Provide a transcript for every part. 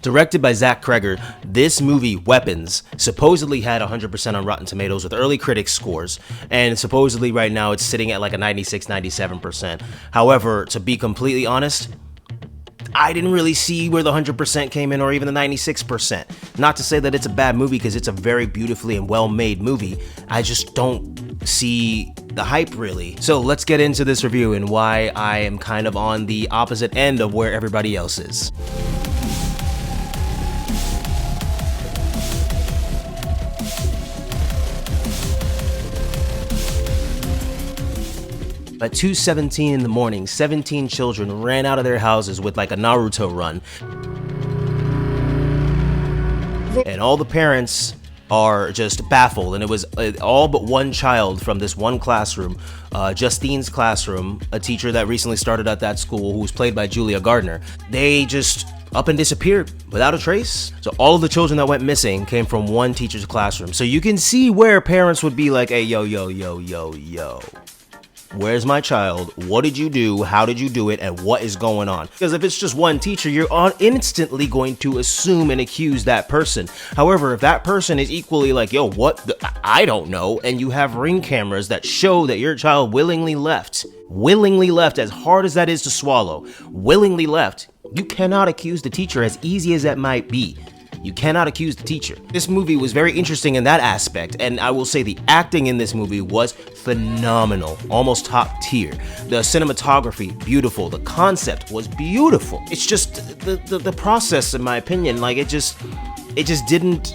Directed by Zach Kreger, this movie, Weapons, supposedly had 100% on Rotten Tomatoes with early critics scores, and supposedly right now it's sitting at like a 96, 97%. However, to be completely honest, I didn't really see where the 100% came in, or even the 96%. Not to say that it's a bad movie, because it's a very beautifully and well-made movie. I just don't see the hype, really. So let's get into this review and why I am kind of on the opposite end of where everybody else is. At 2:17 in the morning, 17 children ran out of their houses with like a Naruto run. And all the parents are just baffled, and it was all but one child from this one classroom, Justine's classroom, a teacher that recently started at that school who was played by Julia Gardner. They just up and disappeared without a trace. So all of the children that went missing came from one teacher's classroom. So you can see where parents would be like, hey, yo, where's my child? What did you do? How did you do it? And what is going on? Because if it's just one teacher, you're instantly going to assume and accuse that person. However, if that person is equally like, yo, I don't know, and you have ring cameras that show that your child willingly left, as hard as that is to swallow, willingly left, you cannot accuse the teacher, as easy as that might be. You cannot accuse the teacher. This movie was very interesting in that aspect, and I will say the acting in this movie was phenomenal, almost top tier. The cinematography, beautiful. The concept was beautiful. It's just the process, in my opinion, like it just didn't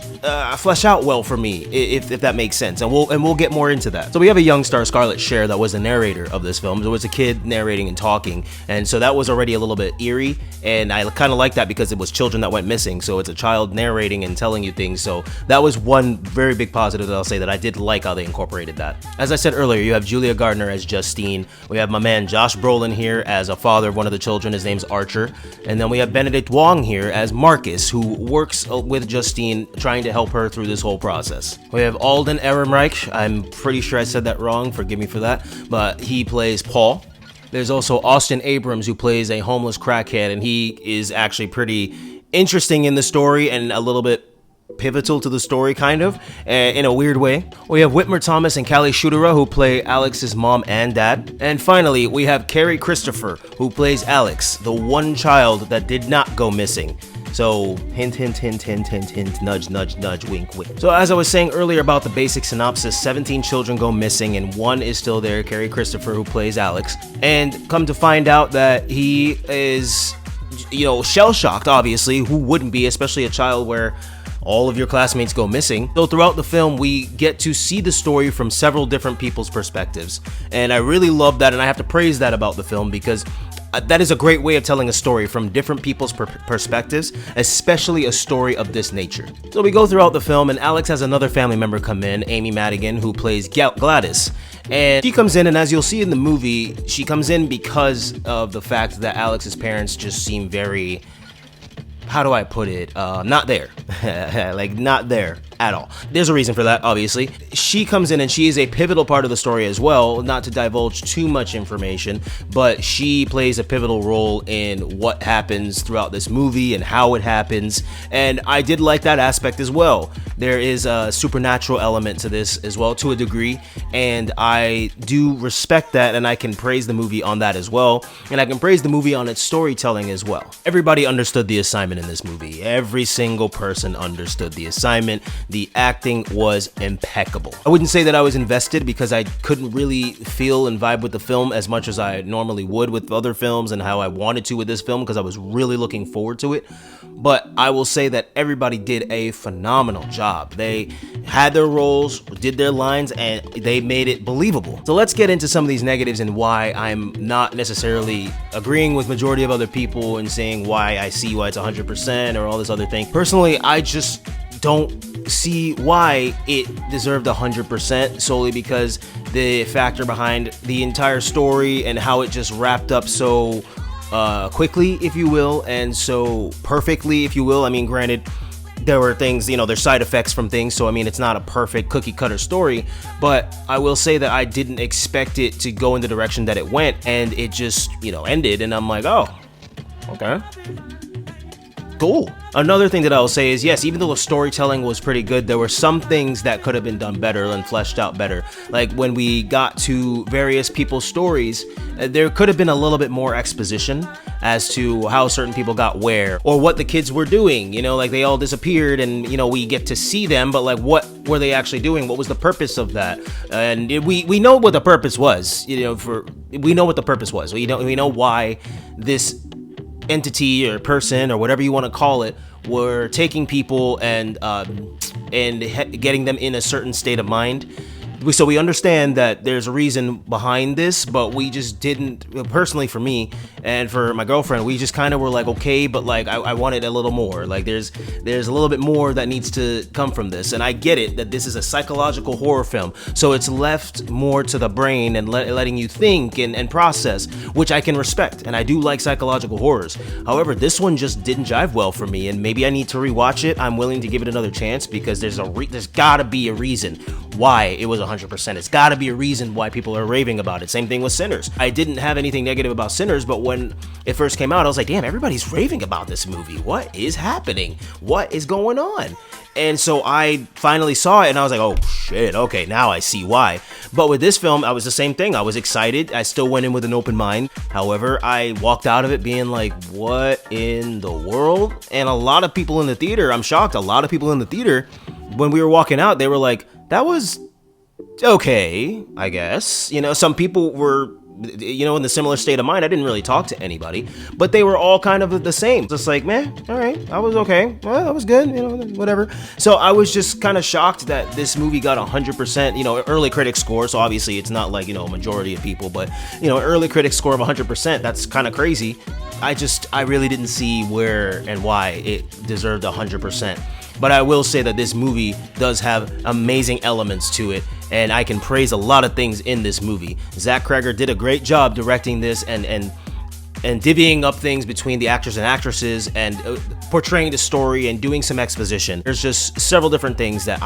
flesh out well for me, if that makes sense, and we'll get more into that. So we have a young star, Scarlett Cher, that was the narrator of this film. There was a kid narrating and talking, and so that was already a little bit eerie, and I kind of like that because it was children that went missing, so it's a child narrating and telling you things. So that was one very big positive that I'll say, that I did like how they incorporated that. As I said earlier, you have Julia Gardner as Justine. We have my man Josh Brolin here as a father of one of the children. His name's Archer. And then we have Benedict Wong here as Marcus, who works with Justine, trying to help her through this whole process. We have Alden Ehrenreich. I'm pretty sure I said that wrong, forgive me for that, but he plays Paul. There's also Austin Abrams, who plays a homeless crackhead, and he is actually pretty interesting in the story and a little bit pivotal to the story, kind of, in a weird way. We have Whitmer Thomas and Callie Schutera, who play Alex's mom and dad. And finally, we have Carrie Christopher, who plays Alex, the one child that did not go missing. So, hint, hint, hint, hint, hint, hint, nudge, nudge, nudge, wink, wink. So as I was saying earlier about the basic synopsis, 17 children go missing and one is still there, Carrie Christopher, who plays Alex. And come to find out that he is, shell-shocked, obviously. Who wouldn't be, especially a child where all of your classmates go missing. So throughout the film, we get to see the story from several different people's perspectives. And I really love that, and I have to praise that about the film, because that is a great way of telling a story from different people's perspectives, especially a story of this nature. So we go throughout the film, and Alex has another family member come in, Amy Madigan, who plays Gladys. And she comes in, and as you'll see in the movie, she comes in because of the fact that Alex's parents just seem very, how do I put it, not there. Like, not there at all. There's a reason for that, obviously. She comes in and she is a pivotal part of the story as well, not to divulge too much information, but she plays a pivotal role in what happens throughout this movie and how it happens, and I did like that aspect as well. There is a supernatural element to this as well, to a degree, and I do respect that, and I can praise the movie on that as well, and I can praise the movie on its storytelling as well. Everybody understood the assignment in this movie. Every single person understood the assignment. The acting was impeccable. I wouldn't say that I was invested, because I couldn't really feel and vibe with the film as much as I normally would with other films, and how I wanted to with this film, because I was really looking forward to it. But I will say that everybody did a phenomenal job. They had their roles, did their lines, and they made it believable. So let's get into some of these negatives and why I'm not necessarily agreeing with majority of other people and saying why I see why it's 100% or all this other thing. Personally, I just don't see why it deserved 100%, solely because the factor behind the entire story and how it just wrapped up so quickly, if you will, and so perfectly, if you will. I mean, granted, there were things, there's side effects from things, so I mean, it's not a perfect cookie cutter story, but I will say that I didn't expect it to go in the direction that it went, and it just, ended, and I'm like, oh, okay. cool. Another thing that I'll say is, yes, even though the storytelling was pretty good, there were some things that could have been done better and fleshed out better. Like when we got to various people's stories, there could have been a little bit more exposition as to how certain people got where, or what the kids were doing. You know, like they all disappeared and, you know, we get to see them, but like what were they actually doing? What was the purpose of that? And we know what the purpose was, you know, we know what the purpose was. We know why this entity or person or whatever you want to call it were taking people and getting them in a certain state of mind. So we understand that there's a reason behind this, but we just didn't, personally for me and for my girlfriend, we just kind of were like, okay, but like I wanted a little more. Like there's a little bit more that needs to come from this. And I get it that this is a psychological horror film, so it's left more to the brain and letting you think and process, which I can respect. And I do like psychological horrors. However, this one just didn't jive well for me, and maybe I need to rewatch it. I'm willing to give it another chance because there's gotta be a reason why it was 100%. It's gotta be a reason why people are raving about it. Same thing with Sinners. I didn't have anything negative about Sinners, but when it first came out, I was like, damn, everybody's raving about this movie. What is happening? What is going on? And so I finally saw it and I was like, oh shit, okay, now I see why. But with this film, I was the same thing. I was excited. I still went in with an open mind. However, I walked out of it being like, what in the world? And a lot of people in the theater, I'm shocked, a lot of people in the theater, when we were walking out, they were like, that was okay, I guess. You know, some people were, you know, in the similar state of mind. I didn't really talk to anybody, but they were all kind of the same. Just like, man, all right, I was okay. Well, that was good, you know, whatever. So I was just kind of shocked that this movie got 100%, you know, early critic score. So obviously it's not like, you know, a majority of people, but, you know, early critic score of 100%, that's kind of crazy. I really didn't see where and why it deserved 100%. But I will say that this movie does have amazing elements to it, and I can praise a lot of things in this movie. Zach Cregger did a great job directing this and divvying up things between the actors and actresses and portraying the story and doing some exposition. There's just several different things that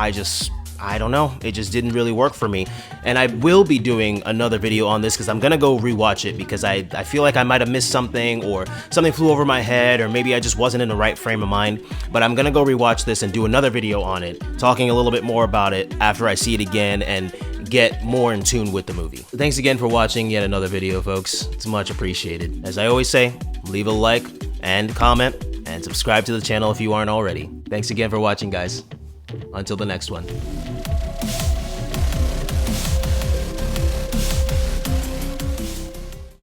I don't know, it just didn't really work for me. And I will be doing another video on this because I'm gonna go rewatch it because I feel like I might have missed something, or something flew over my head, or maybe I just wasn't in the right frame of mind. But I'm gonna go rewatch this and do another video on it, talking a little bit more about it after I see it again and get more in tune with the movie. Thanks again for watching yet another video, folks. It's much appreciated. As I always say, leave a like and comment and subscribe to the channel if you aren't already. Thanks again for watching, guys. Until the next one.